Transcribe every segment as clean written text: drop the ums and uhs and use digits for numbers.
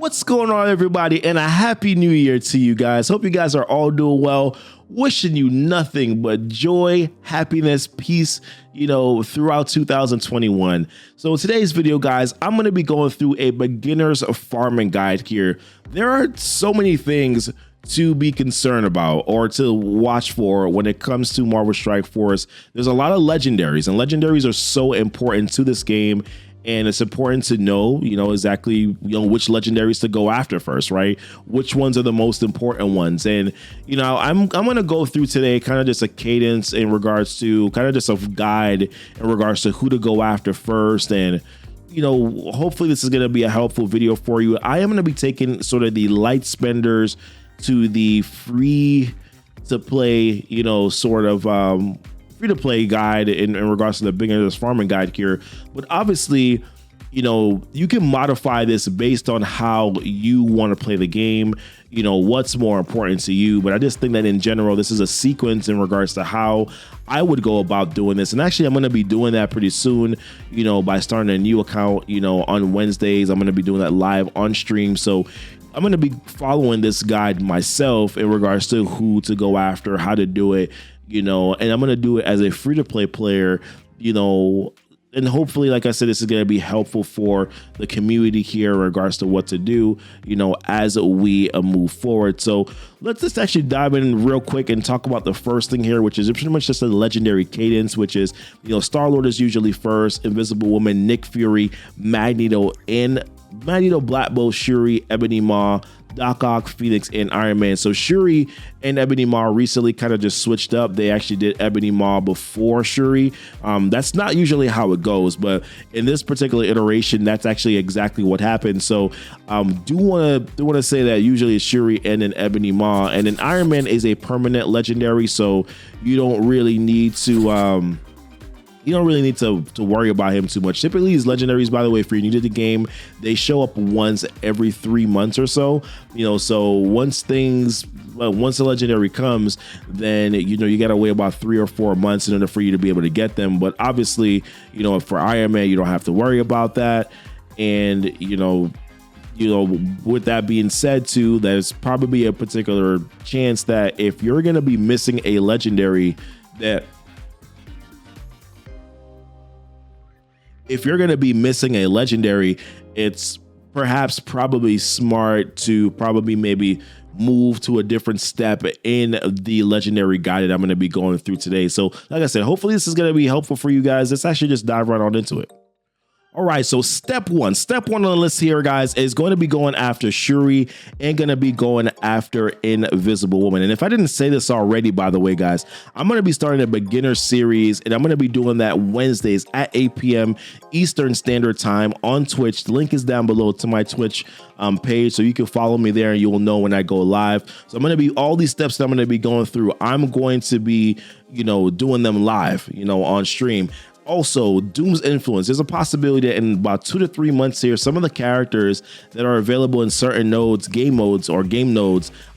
What's going on, everybody, and a happy new year to you guys. Hope you guys are all doing well. Wishing you nothing but joy, happiness, peace, throughout 2021. So in today's video, guys, I'm going to be going through a beginner's farming guide here. There are so many things to be concerned about or to watch for when it comes to Marvel Strike Force. There's a lot of legendaries, and legendaries are so important to this game. And it's important to know, exactly, which legendaries to go after first, right? Which ones are the most important ones. And, I'm going to go through today kind of just a cadence in regards to kind of just a guide in regards to who to go after first. And, hopefully this is going to be a helpful video for you. I am going to be taking sort of the light spenders to the free to play, free to play guide in regards to the beginner's farming guide here. But obviously, you can modify this based on how you want to play the game, what's more important to you. But I just think that in general, this is a sequence in regards to how I would go about doing this. And actually, I'm going to be doing that pretty soon, by starting a new account, on Wednesdays. I'm going to be doing that live on stream. So I'm going to be following this guide myself in regards to who to go after, how to do it, and I'm going to do it as a free-to-play player, and hopefully, like I said, this is going to be helpful for the community here in regards to what to do, as we move forward. So let's just actually dive in real quick and talk about the first thing here, which is pretty much just a legendary cadence, which is, Star-Lord is usually first, Invisible Woman, Nick Fury, Magneto, Black Bolt, Shuri, Ebony Maw, Doc Ock, Phoenix, and Iron Man. So Shuri and Ebony Maw recently kind of just switched up. They actually did Ebony Maw before Shuri. That's not usually how it goes, but in this particular iteration, that's actually exactly what happened. So do want to say that usually it's Shuri and then Ebony Maw, and then Iron Man is a permanent legendary, so you don't really need to worry about him too much. Typically, these legendaries, by the way, if you're new to the game, they show up once every 3 months or so. So once a legendary comes, then you gotta wait about 3 or 4 months in order for you to be able to get them. But obviously, for Iron Man, you don't have to worry about that. And with that being said too, there's probably a particular chance that if you're gonna be missing a legendary, it's perhaps probably smart to maybe move to a different step in the legendary guide that I'm going to be going through today. So like I said, hopefully this is going to be helpful for you guys. Let's actually just dive right on into it. All right, so step one on the list here, guys, is going to be going after Shuri and going to be going after Invisible Woman. And if I didn't say this already, by the way, guys, I'm going to be starting a beginner series, and I'm going to be doing that Wednesdays at 8 p.m. Eastern Standard Time on Twitch. The link is down below to my Twitch page, so you can follow me there and you will know when I go live. So I'm going to be all these steps that I'm going to be going through. I'm going to be, doing them live, on stream. Also, Doom's influence. There's a possibility that in about 2 to 3 months here, some of the characters that are available in certain nodes, game nodes,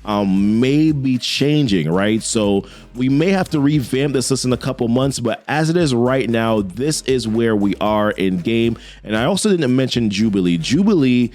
may be changing, right? So we may have to revamp this list in a couple months, but as it is right now, this is where we are in game. And I also didn't mention Jubilee. Jubilee,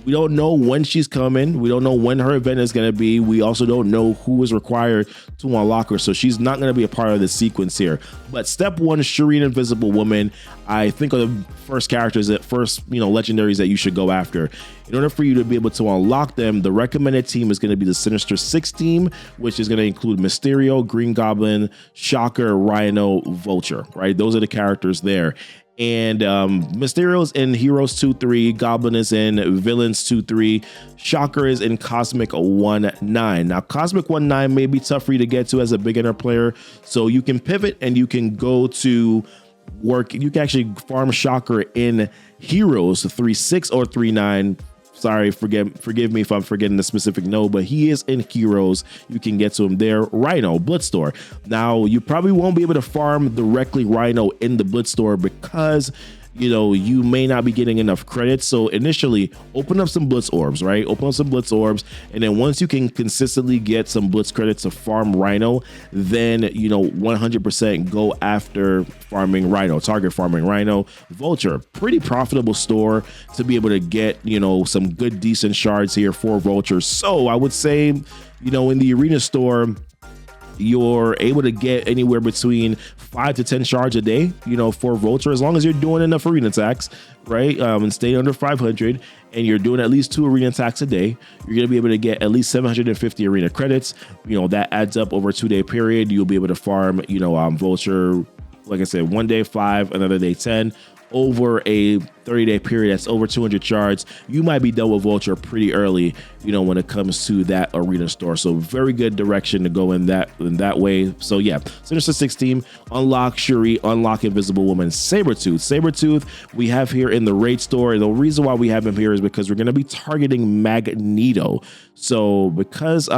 we don't know when she's coming. We don't know when her event is going to be. We also don't know who is required to unlock her. So she's not going to be a part of the sequence here. But step one is Shuri and Invisible Woman. I think are the first legendaries that you should go after. In order for you to be able to unlock them, the recommended team is going to be the Sinister Six team, which is going to include Mysterio, Green Goblin, Shocker, Rhino, Vulture, right? Those are the characters there. And Mysterio's in Heroes 2-3, Goblin is in Villains 2-3, Shocker is in Cosmic 1-9. Now, Cosmic 1-9 may be tough for you to get to as a beginner player, so you can pivot and you can go to work. You can actually farm Shocker in Heroes 3-6 or 3-9. Sorry, forgive me if I'm forgetting the specific node, but he is in Heroes. You can get to him there. Rhino, Blitzstore. Now, you probably won't be able to farm directly Rhino in the Blitzstore because you may not be getting enough credits. So initially open up some blitz orbs, right? Open up some blitz orbs. And then once you can consistently get some blitz credits to farm Rhino, then, 100% go after farming Rhino, target farming Rhino. Vulture, pretty profitable store to be able to get, some good, decent shards here for Vulture. So I would say, in the arena store, you're able to get anywhere between 5 to 10 shards a day, for Vulture, as long as you're doing enough arena attacks, right? And staying under 500, and you're doing at least 2 arena attacks a day, you're going to be able to get at least 750 arena credits. That adds up over a 2-day period. You'll be able to farm, Vulture, like I said, one day 5, another day 10. Over a 30-day period, that's over 200 shards. You might be done with Vulture pretty early, when it comes to that arena store. So very good direction to go in that way. So yeah, Sinister 6 team, unlock Shuri, unlock Invisible Woman, Sabretooth we have here in the raid store. The reason why we have him here is because we're going to be targeting Magneto. So because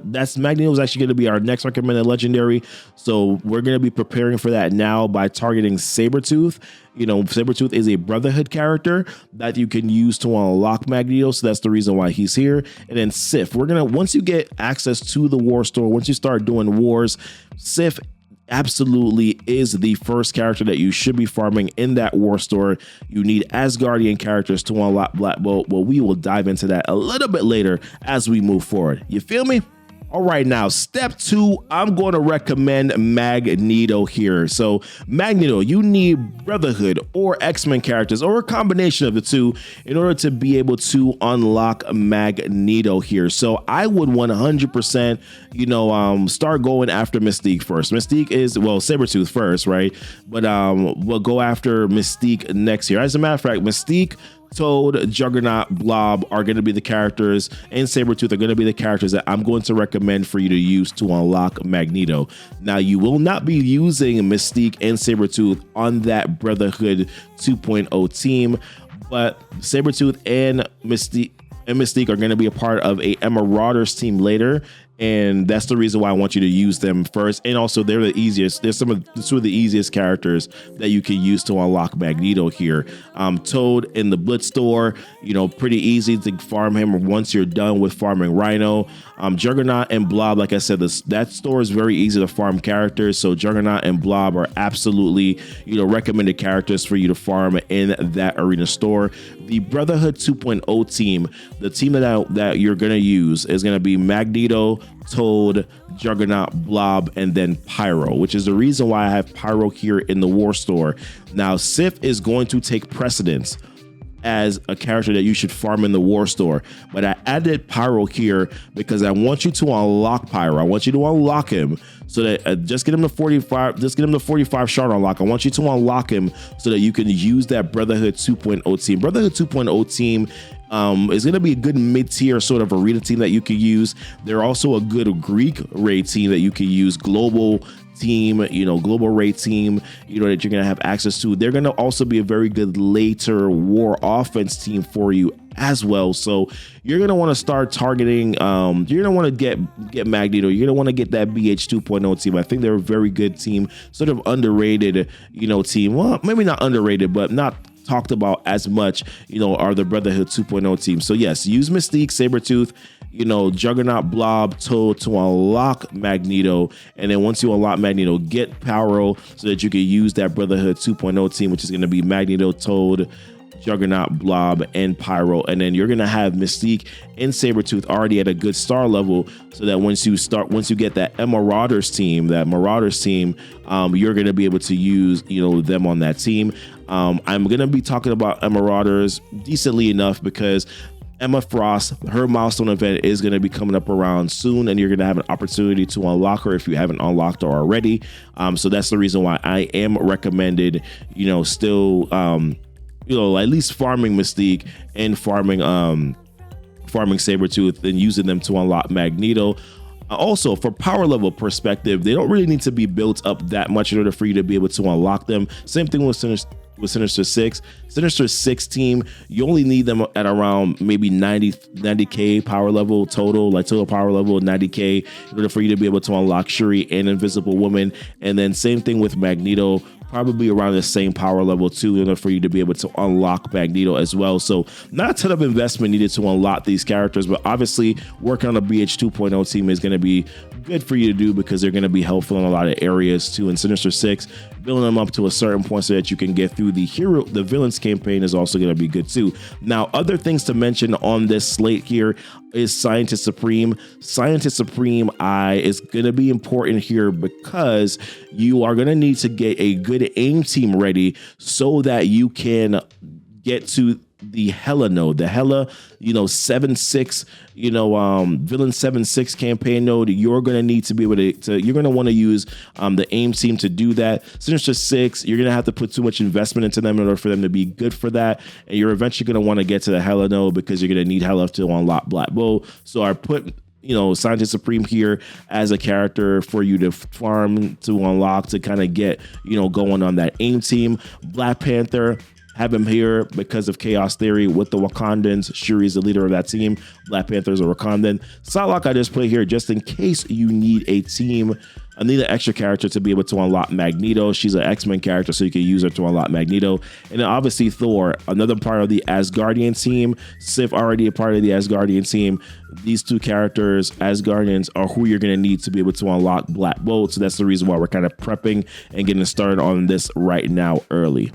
that's Magneto is actually going to be our next recommended legendary. So we're going to be preparing for that now by targeting Sabretooth. Sabretooth is a Brotherhood character that you can use to unlock Magneto. So that's the reason why he's here. And then Sif, once you get access to the war store, once you start doing wars, Sif absolutely is the first character that you should be farming in that war store. You need Asgardian characters to unlock Black Bolt. Well, we will dive into that a little bit later as we move forward. You feel me? All right, now step 2, I'm going to recommend Magneto here. So Magneto, you need Brotherhood or X-Men characters or a combination of the two in order to be able to unlock Magneto here. So I would 100%, start going after Mystique first. Mystique is, Sabretooth first, right? But we'll go after Mystique next year. As a matter of fact, Mystique, Toad, Juggernaut, Blob are going to be the characters, and Sabretooth are going to be the characters that I'm going to recommend for you to use to unlock Magneto. Now, you will not be using Mystique and Sabretooth on that Brotherhood 2.0 team, but Sabretooth and Mystique are going to be a part of a Marauders team later. And that's the reason why I want you to use them first. And also, they're the easiest. They're two of the easiest characters that you can use to unlock Magneto here. Toad in the Blitz store, pretty easy to farm him once you're done with farming Rhino. Juggernaut and Blob, like I said, that store is very easy to farm characters. So Juggernaut and Blob are absolutely, recommended characters for you to farm in that arena store. The Brotherhood 2.0 team, the team that you're going to use is going to be Magneto, Toad, Juggernaut, Blob, and then Pyro, which is the reason why I have Pyro here in the war store. Now, Sif is going to take precedence as a character that you should farm in the war store, but I added Pyro here because I want you to unlock Pyro. I want you to unlock him so that just get him to 45. Just get him to 45 shard unlock. I want you to unlock him so that you can use that Brotherhood 2.0 team. Brotherhood 2.0 team is going to be a good mid-tier sort of arena team that you can use. They're also a good Greek raid team that you can use, global team, global raid team, that you're going to have access to. They're going to also be a very good later war offense team for you as well. So you're going to want to start targeting, you're going to want to get Magneto. You're going to want to get that BH 2.0 team. I think they're a very good team, sort of underrated, team. Well, maybe not underrated, but not talked about as much, are the Brotherhood 2.0 team. So yes, use Mystique, Sabretooth, Juggernaut, Blob, Toad to unlock Magneto. And then once you unlock Magneto, get Pyro so that you can use that Brotherhood 2.0 team, which is going to be Magneto, Toad, Juggernaut, Blob, and Pyro. And then you're going to have Mystique and Sabretooth already at a good star level so that once you get that Marauders team, you're going to be able to use, them on that team. I'm going to be talking about Marauders decently enough because Emma Frost, her milestone event is going to be coming up around soon, and you're going to have an opportunity to unlock her if you haven't unlocked her already. So that's the reason why I am recommended, still, at least farming Mystique and farming Sabretooth and using them to unlock Magneto. Also, for power level perspective, they don't really need to be built up that much in order for you to be able to unlock them. Same thing with Sinister 6. Sinister 6 team, you only need them at around maybe 90k power level total, like total power level 90k in order for you to be able to unlock Shuri and Invisible Woman. And then same thing with Magneto. probably around the same power level too, in order for you to be able to unlock Magneto as well. So not a ton of investment needed to unlock these characters, but obviously working on a BH 2.0 team is going to be good for you to do because they're going to be helpful in a lot of areas too. In Sinister Six, building them up to a certain point so that you can get through the villains campaign is also going to be good too. Now, other things to mention on this slate here is Scientist Supreme. Scientist Supreme is going to be important here because you are going to need to get a good aim team ready so that you can get to the Hela node, the Hela, 7/6, villain 7/6 campaign node. You're going to need to be able to you're going to want to use the aim team to do that. Sinister Six, you're going to have to put too much investment into them in order for them to be good for that. And you're eventually going to want to get to the Hela node because you're going to need Hela to unlock Black Bolt. So I put Scientist Supreme here as a character for you to farm, to unlock, to kind of get, going on that aim team. Black Panther, have him here because of Chaos Theory with the Wakandans. Shuri is the leader of that team. Black Panther is a Wakandan. Psylocke I just put here just in case you need a team. I need an extra character to be able to unlock Magneto. She's an X-Men character, so you can use her to unlock Magneto. And then obviously Thor, another part of the Asgardian team. Sif already a part of the Asgardian team. These two characters, Asgardians, are who you're going to need to be able to unlock Black Bolt. So that's the reason why we're kind of prepping and getting started on this right now early.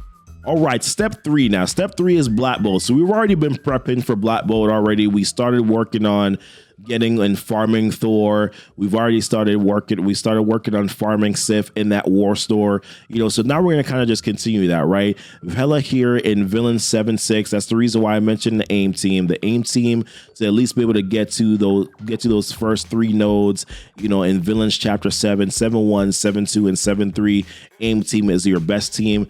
All right, step 3 now. Step 3 is Black Bolt. So we've already been prepping for Black Bolt already. We started working on getting and farming Thor. We've already started working. We started working on farming Sif in that war store. So now we're going to kind of just continue that, right? Hela here in Villain 7/6. That's the reason why I mentioned the aim team. The aim team to at least be able to get to those first 3 nodes, in Villains Chapter 7, 7/1, 7/2, and 7/3. Aim team is your best team.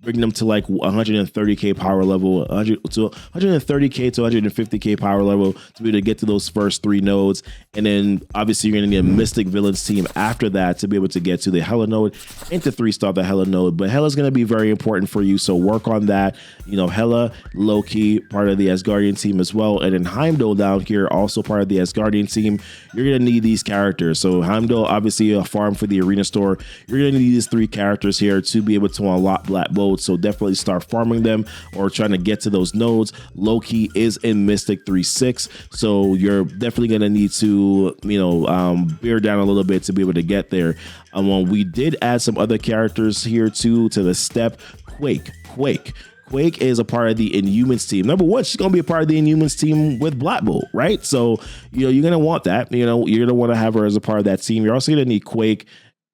Bring them to like 130k power level, 130k to 150k power level to be able to get to those first 3 nodes. And then obviously you're going to need a Mystic Villains team after that to be able to get to the Hela node and to 3-star the Hela node. But Hela's going to be very important for you, so work on that. Hela, Loki, part of the Asgardian team as well. And then Heimdall down here, also part of the Asgardian team. You're going to need these characters. So Heimdall, obviously a farm for the arena store. You're going to need these 3 characters here to be able to unlock Black Bolt. So definitely start farming them or trying to get to those nodes. Loki is in Mystic 3/6, so you're definitely going to need to bear down a little bit to be able to get there. We did add some other characters here too to the step. Quake is a part of the Inhumans team. Number 1, she's going to be a part of the Inhumans team with Black Bolt, right? So you're going to want that. You're going to want to have her as a part of that team. You're also going to need Quake.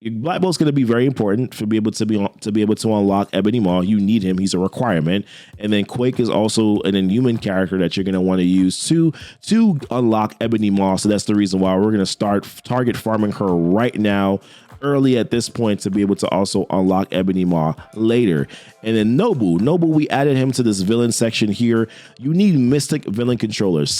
Black Bolt's going to be very important to be able to unlock Ebony Maw. You need him; he's a requirement. And then Quake is also an Inhuman character that you're going to want to use to unlock Ebony Maw. So that's the reason why we're going to start target farming her right now, early at this point, to be able to also unlock Ebony Maw later. And then Nobu, we added him to this villain section here. You need Mystic Villain Controllers,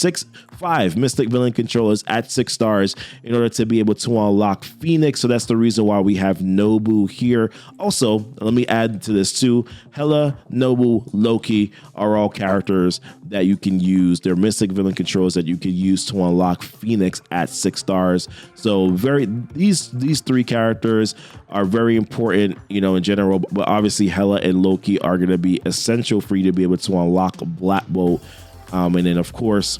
5 Mystic Villain Controllers at 6 stars in order to be able to unlock Phoenix. So that's the reason why we have Nobu here. Also, let me add to this too. Hela, Nobu, Loki are all characters that you can use. They're Mystic Villain Controllers that you can use to unlock Phoenix at 6 stars. So these 3 characters are very important, in general, but obviously Hela and Loki are going to be essential for you to be able to unlock Black Bolt. And then of course,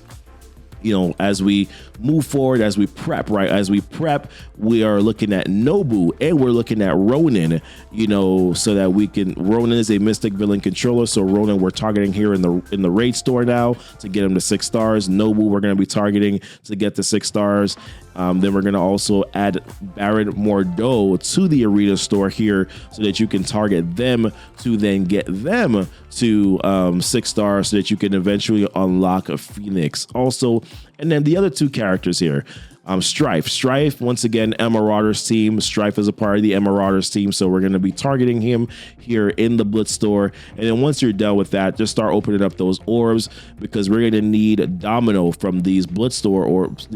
as we move forward, as we prep, we are looking at Nobu and we're looking at Ronan, so that we can. Ronan is a Mystic Villain Controller, so Ronan we're targeting here in the raid store now to get him to 6 stars. Nobu we're going to be targeting to get to 6 stars. Then we're going to also add Baron Mordo to the arena store here so that you can target them to then get them to 6 stars so that you can eventually unlock a Phoenix also. And then the other 2 characters here, Strife, once again, Marauders team. Strife is a part of the Marauders team, so we're going to be targeting him here in the Blitz store. And then once you're done with that, just start opening up those orbs, because we're going to need Domino from these Blitz store orbs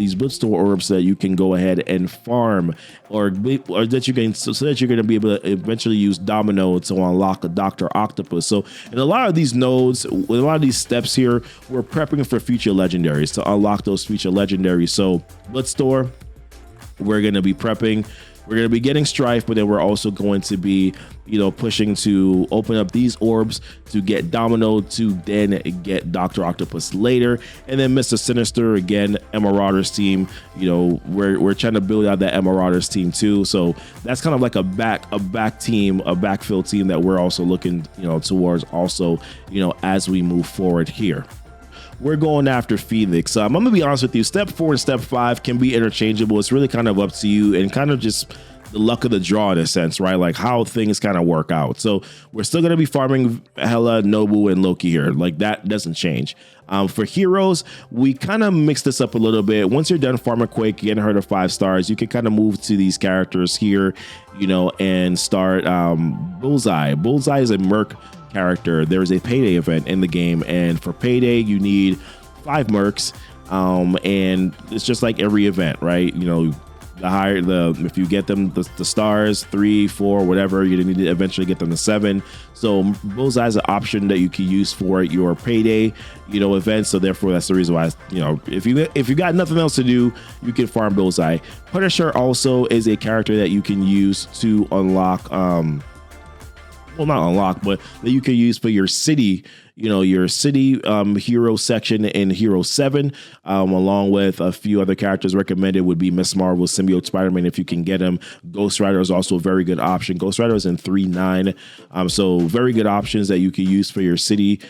so that you can go ahead and farm, or that you can, so that you're going to be able to eventually use Domino to unlock a Dr. Octopus. So in a lot of these nodes, with a lot of these steps here, we're prepping for future legendaries to unlock those future legendaries. So Blitz store, we're going to be prepping we're going to be getting Strife, but then we're also going to be, you know, pushing to open up these orbs to get Domino, to then get Dr. Octopus later, and then Mr. Sinister again, Marauders team. You know, we're trying to build out that Marauders team too. So that's kind of like a back team, a backfill team that we're also looking, you know, towards also, you know, as we move forward here. We're going after Phoenix. I'm gonna be honest with you, step 4 and step 5 can be interchangeable. It's really kind of up to you and kind of just the luck of the draw in a sense, right? Like how things kind of work out. So we're still gonna be farming Hela, Nobu, and Loki here. Like that doesn't change. For heroes, we kind of mix this up a little bit. Once you're done farming Quake, getting her to 5 stars, you can kind of move to these characters here, you know, and start Bullseye. Bullseye is a Merc character. There's a Payday event in the game, and for Payday you need 5 Mercs, and it's just like every event, right? You know, the higher if you get them the stars 3, 4, whatever, you're gonna need to eventually get them to 7. So Bullseye is an option that you can use for your Payday, you know, events. So therefore that's the reason why, you know, if you got nothing else to do, you can farm Bullseye. Punisher also is a character that you can use to unlock well, not unlock, but that you can use for your city, you know, your city hero section in Hero 7, along with a few other characters. Recommended would be Miss Marvel, Symbiote Spider-Man if you can get him. Ghost Rider is also a very good option. Ghost Rider is in 3.9, so very good options that you can use for your city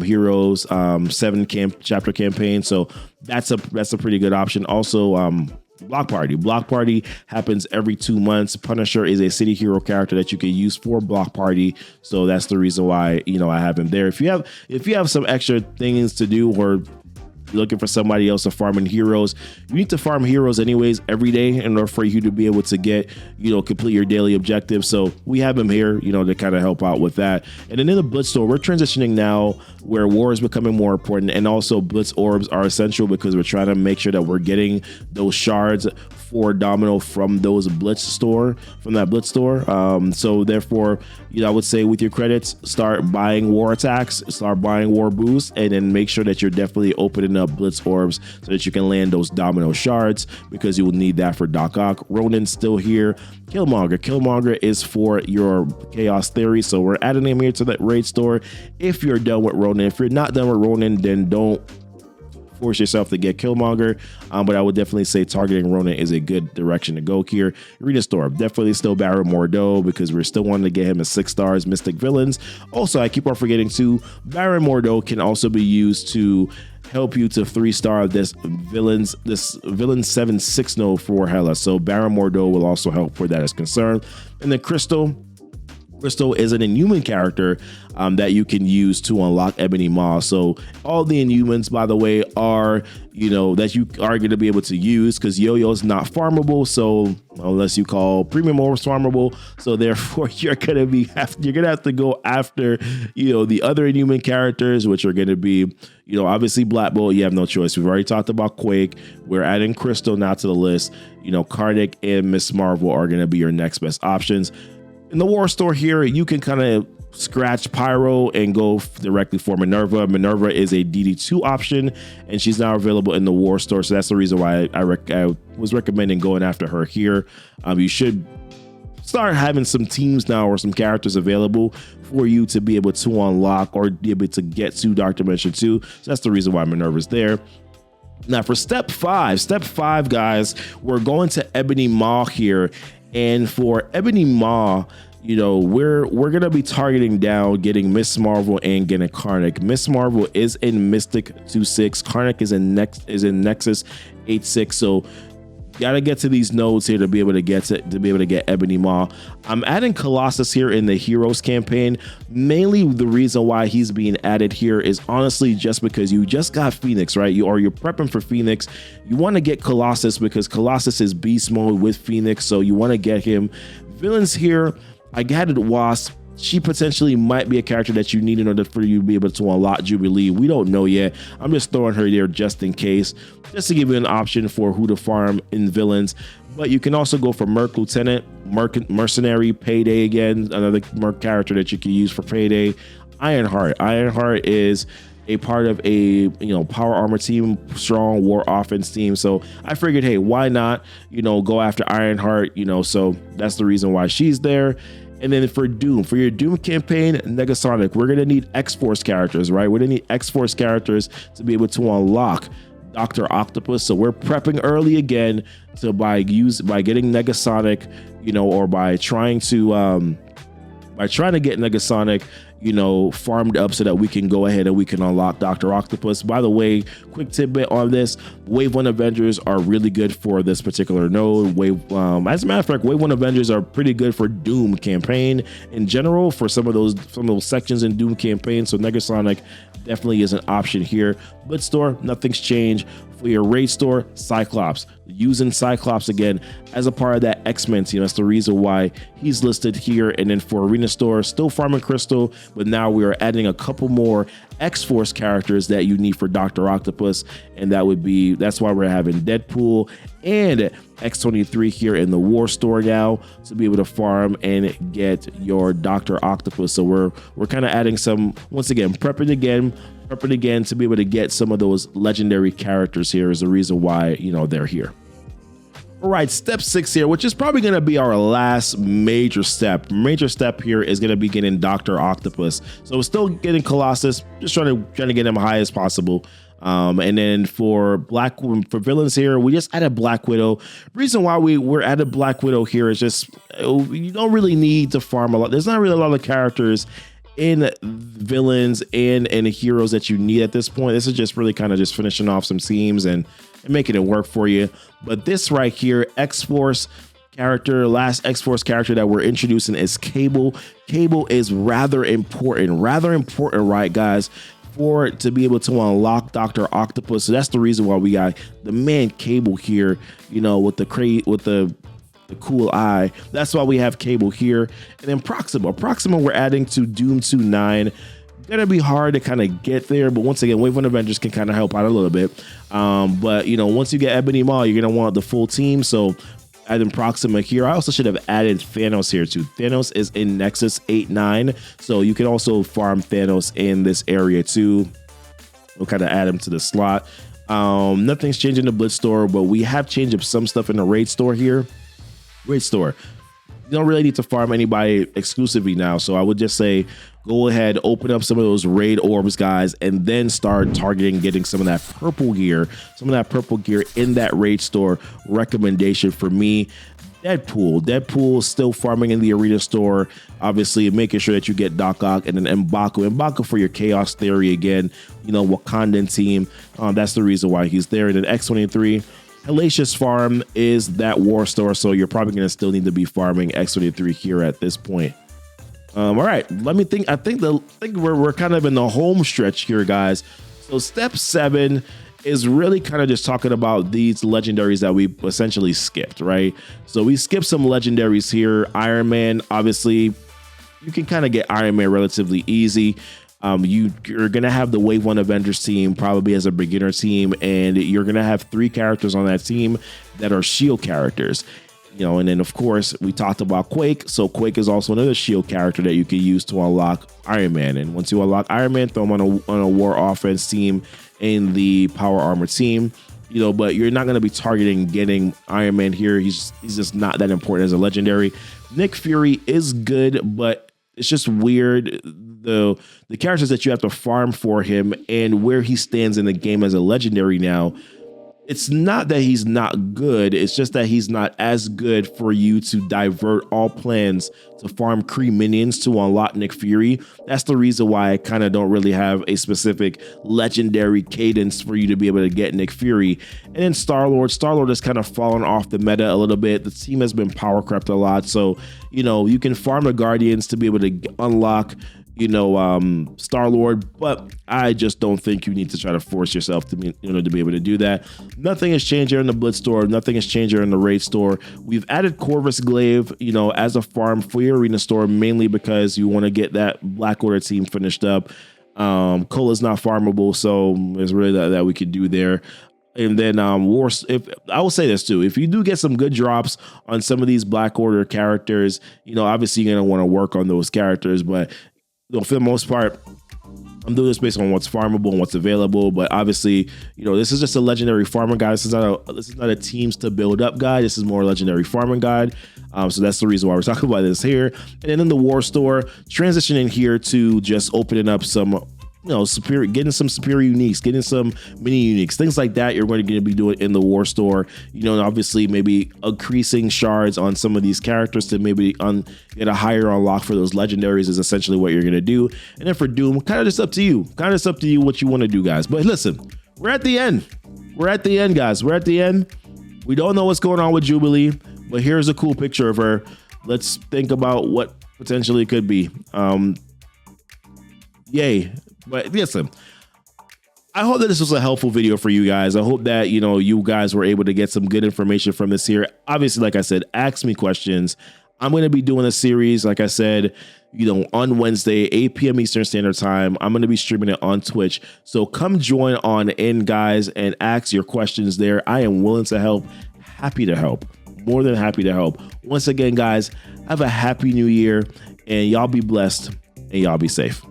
heroes 7 chapter campaign. So that's a pretty good option. Also, Block Party happens every 2 months. Punisher is a city hero character that you can use for Block Party, so that's the reason why, you know, I have him there. If you have some extra things to do, or looking for somebody else to farm in heroes, you need to farm heroes anyways every day in order for you to be able to get, you know, complete your daily objectives. So we have him here, you know, to kind of help out with that. And then in the Blitz store, we're transitioning now where war is becoming more important, and also Blitz orbs are essential because we're trying to make sure that we're getting those shards for Domino from that Blitz store. So therefore, you know, I would say with your credits, start buying war attacks, start buying war boosts, and then make sure that you're definitely opening up Blitz orbs so that you can land those Domino shards, because you will need that for Doc Ock. Ronin's still here. Killmonger is for your Chaos Theory, so we're adding him here to that raid store. If you're done with Ronin, if you're not done with Ronin, then don't force yourself to get Killmonger, but I would definitely say targeting Ronin is a good direction to go here. Arena store, definitely still Baron Mordo, because we're still wanting to get him at 6 stars. Mystic Villains, also I keep on forgetting too, Baron Mordo can also be used to help you to 3-star this villain 7/6 node for Hela. So Baron Mordo will also help where that is concerned. And then Crystal is an Inhuman character that you can use to unlock Ebony Maw. So all the Inhumans, by the way, are, you know, that you are going to be able to use, because Yo-Yo is not farmable. So unless you call Premium Orbs farmable, so therefore you're gonna have to go after, you know, the other Inhuman characters, which are going to be, you know, obviously Black Bolt. You have no choice. We've already talked about Quake. We're adding Crystal now to the list. You know, Karnak and Miss Marvel are going to be your next best options. In the war store here, you can kind of scratch Pyro and go directly for Minerva. Minerva is a DD2 option, and she's now available in the war store. So that's the reason why I was recommending going after her here. You should start having some teams now, or some characters available for you to be able to unlock or be able to get to Dark Dimension 2. So that's the reason why Minerva's there. Now for step 5, guys, we're going to Ebony Maw here. And for Ebony Maw, you know, we're gonna be targeting down getting Miss Marvel and getting Karnak. Miss Marvel is in Mystic 2/6. Karnak is in Nexus 8/6. So gotta get to these nodes here to be able to get Ebony Maw. I'm adding Colossus here in the Heroes campaign. Mainly the reason why he's being added here is honestly just because you just got Phoenix, right? You're prepping for Phoenix. You want to get Colossus because Colossus is beast mode with Phoenix, so you want to get him. Villains here, I added Wasp. She potentially might be a character that you need in order for you to be able to unlock Jubilee. We don't know yet. I'm just throwing her there just in case, just to give you an option for who to farm in villains. But you can also go for Merc Lieutenant, Mercenary, Payday again, another Merc character that you can use for Payday. Ironheart is a part of a power armor team, strong war offense team. So I figured, hey, why not go after Ironheart? So that's the reason why she's there. And then for your Doom campaign, Negasonic, we're gonna need X-Force characters, right? We're gonna need X-Force characters to be able to unlock Dr. Octopus. So we're prepping early again to by getting Negasonic, or by trying to get Negasonic, farmed up so that we can go ahead and we can unlock Dr. Octopus. By the way, quick tidbit on this: Wave 1 Avengers are really good for this particular node. As a matter of fact, Wave 1 Avengers are pretty good for Doom campaign in general, for some of those sections in Doom campaign. So Negasonic definitely is an option here. Blitzstore, nothing's changed. For your raid store, Cyclops, using Cyclops again as a part of that X-Men team. That's the reason why he's listed here. And then for arena store, still farming Crystal, but now we are adding a couple more X-Force characters that you need for Dr. Octopus, and that's why we're having Deadpool and X-23 here in the war store now to be able to farm and get your Dr. Octopus. So we're kind of adding some, once again, prepping again to be able to get some of those legendary characters. Here is the reason why they're here. All right, step 6 here, which is probably going to be our last major step. Major step here is going to be getting Dr. Octopus. So we're still getting Colossus, just trying to get him high as possible. And then for villains here, we just added Black Widow. Reason why we're added Black Widow here is just you don't really need to farm a lot. There's not really a lot of characters in villains and heroes that you need at this point. This is just really kind of just finishing off some teams and making it work for you. But this right here, X-Force character, last X-Force character that we're introducing is Cable. Cable is rather important, right, guys, to be able to unlock Dr. Octopus. So that's the reason why we got the man Cable here, with the cool eye. That's why we have Cable here. And then Proxima we're adding to Doom 2.9. Gonna be hard to kind of get there, but once again, Wave 1 Avengers can kind of help out a little bit. But once you get Ebony Maw, you're gonna want the full team. So adding Proxima here. I also should have added Thanos here too. Thanos is in Nexus 8-9, so you can also farm Thanos in this area too. We'll kind of add him to the slot. Nothing's changing the Blitz store, but we have changed up some stuff in the raid store here. Raid store, you don't really need to farm anybody exclusively now, so I would just say go ahead, open up some of those raid orbs, guys, and then start targeting getting some of that purple gear in that raid store. Recommendation for me: Deadpool still farming in the arena store, obviously making sure that you get Doc Ock, and then M'Baku for your Chaos Theory again, Wakandan team. That's the reason why he's there. And then X-23, Hellacious farm is that war store, so you're probably going to still need to be farming X-23 here at this point. All right, let me think. I think we're kind of in the home stretch here, guys. So step 7 is really kind of just talking about these legendaries that we essentially skipped, right? So we skipped some legendaries here. Iron Man, obviously, you can kind of get Iron Man relatively easy. You're gonna have the Wave 1 Avengers team probably as a beginner team, and you're gonna have 3 characters on that team that are shield characters. And then of course we talked about Quake. So Quake is also another shield character that you can use to unlock Iron Man. And once you unlock Iron Man, throw him on a war offense team in the power armor team. But you're not going to be targeting getting Iron Man here. He's just not that important as a legendary. Nick Fury is good, but it's just weird. The characters that you have to farm for him and where he stands in the game as a legendary now, it's not that he's not good. It's just that he's not as good for you to divert all plans to farm Kree minions to unlock Nick Fury. That's the reason why I kind of don't really have a specific legendary cadence for you to be able to get Nick Fury. And then Star-Lord has kind of fallen off the meta a little bit. The team has been power crept a lot. So, you can farm the Guardians to be able to unlock Star-Lord, but I just don't think you need to try to force yourself to be able to do that. Nothing has changed here in the Blitz store. Nothing has changed here in the Raid store. We've added Corvus Glaive, as a farm for your arena store, mainly because you want to get that Black Order team finished up. Cola's not farmable, so there's really that we could do there. And then I will say this too, if you do get some good drops on some of these Black Order characters, obviously you're going to want to work on those characters, but for the most part, I'm doing this based on what's farmable and what's available, but obviously, you know, this is just a legendary farming guide. This is not a teams to build up guide. This is more a legendary farming guide. So that's the reason why we're talking about this here. And then in the war store, transitioning here to just opening up some, you know, getting some superior uniques, getting some mini uniques, things like that. You're going to be doing in the war store, you know, and obviously maybe increasing shards on some of these characters to maybe get a higher unlock for those legendaries is essentially what you're going to do. And then for Doom, kind of just up to you, what you want to do, guys. But listen, we're at the end. We're at the end, guys. We're at the end. We don't know what's going on with Jubilee, but here's a cool picture of her. Let's think about what potentially could be. Yay. But listen, I hope that this was a helpful video for you guys. I hope that, you know, you guys were able to get some good information from this here. Obviously, like I said, ask me questions. I'm going to be doing a series, like I said, you know, on Wednesday, 8 p.m. Eastern Standard Time. I'm going to be streaming it on Twitch. So come join on in, guys, and ask your questions there. I am willing to help. Happy to help. More than happy to help. Once again, guys, have a happy new year, and y'all be blessed and y'all be safe.